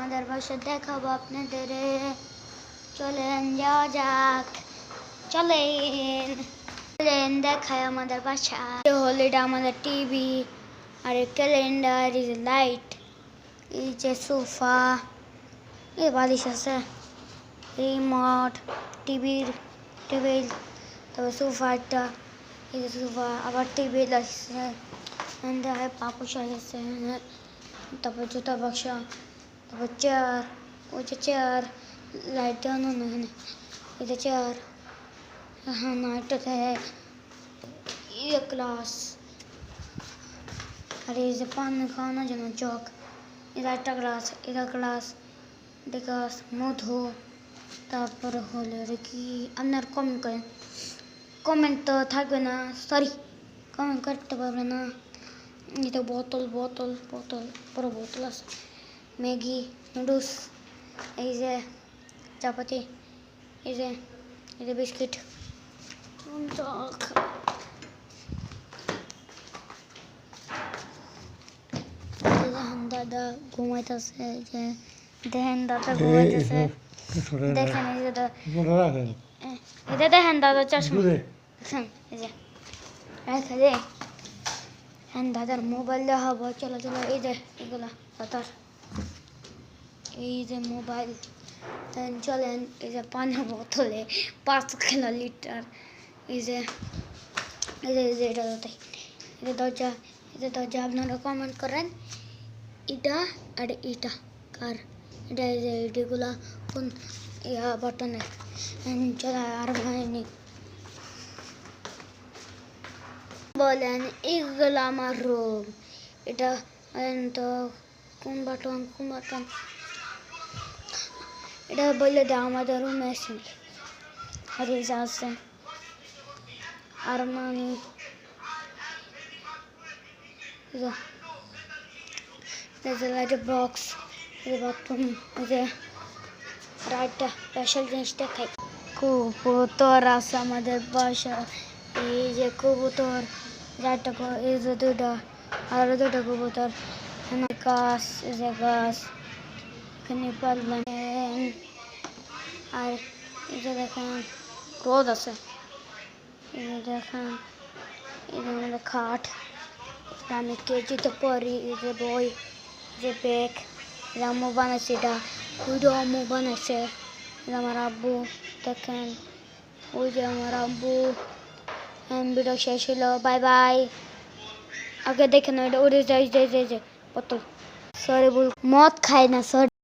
আমাদের বাসা দেখাবো আপনাদের। চলেন যাওয়া যাক, চলেন চলেন দেখায় আমাদের বাসা। হল এটা আমাদের টিভি, আর ক্যালেন্ডার, এই যে লাইট, এই যে সোফা, এই বালিশ আছে, রিমোট, টিভির টেবিল, তারপর সোফা একটা, এই যে সোফা, আবার টেবিল আছে, পাপুস আছে, তারপর জুতা বাক্সা, তারপর চেয়ার, ওই যে চেয়ার, লাইট দেওয়ানো এখানে, এই যে চেয়ার, হ্যাঁ না এটাতে গ্লাস, আর এই যে পান খাওয়ানোর জন্য জগ, এটা একটা গ্লাস, এটা গ্লাস, এটা গ্লাস, মধু। তারপরে হলো কি আপনার কমেন্ট করেন, কমেন্ট তো থাকবে না, সরি কমেন্ট করতে পারবে না। এটা বোতল বোতল বোতল, বড় বোতল আছে, ম্যাগি নুডলস, এই যে চাপাতি, এই যে বিস্কিট। দাদা ঘুমাইতেছে, যে দেখেন দাদা ঘুমাইতেছে, দেখেন এই যে এটা দেখেন দাদা চশমা দেখেন, এই যে রেখে দে হ্যাঁ দাদার মোবাইল দেখাবো। চলো চলো, এই যে এগুলা দাদার, এই যে মোবাইল, চলেন এই যে পানির বোতলে 5 লিটার, এই যে এটা দরজা, এই যে দরজা। আপনারা কমেন্ট করেন এটা আর এটা কার, এটা এই যে এগুলা কোন বাটনের। চলো আর ভাইনি বলেন, এগুলো আমার রুম, এটা তো কোন বাটন এটা বললে দেয় আমাদের রুমে এসে। আর এই যে আছে আরমানি, লাইটের বক্স, বাথরুম, এই যে একটা স্পেশাল জিনিস দেখাই, কবুতর আছে আমাদের বাসা, এই যে কবুতর, চারটা, এই যে দুটা, আর দুটা কবুতর, গাছ, এই যে গাছ, এখানে পারলাম, আর এই যে দেখেন রোদ আছে, এই যে দেখেন এই যে আমাদের খাট, আমি কেজিতে পড়ি, এই যে বই, যে ব্যাগ, আম্মু বানাইছে, এটা ওইটাও আম্মু বানাইছে, আমার আব্বু দেখেন, ওই যে আমার আব্বু। ভিডিও শেষ হলো, বাই বাই। আগে দেখেন ওইটা, ওই যে বোতল, সরি বল, মদ খাই না, সরি।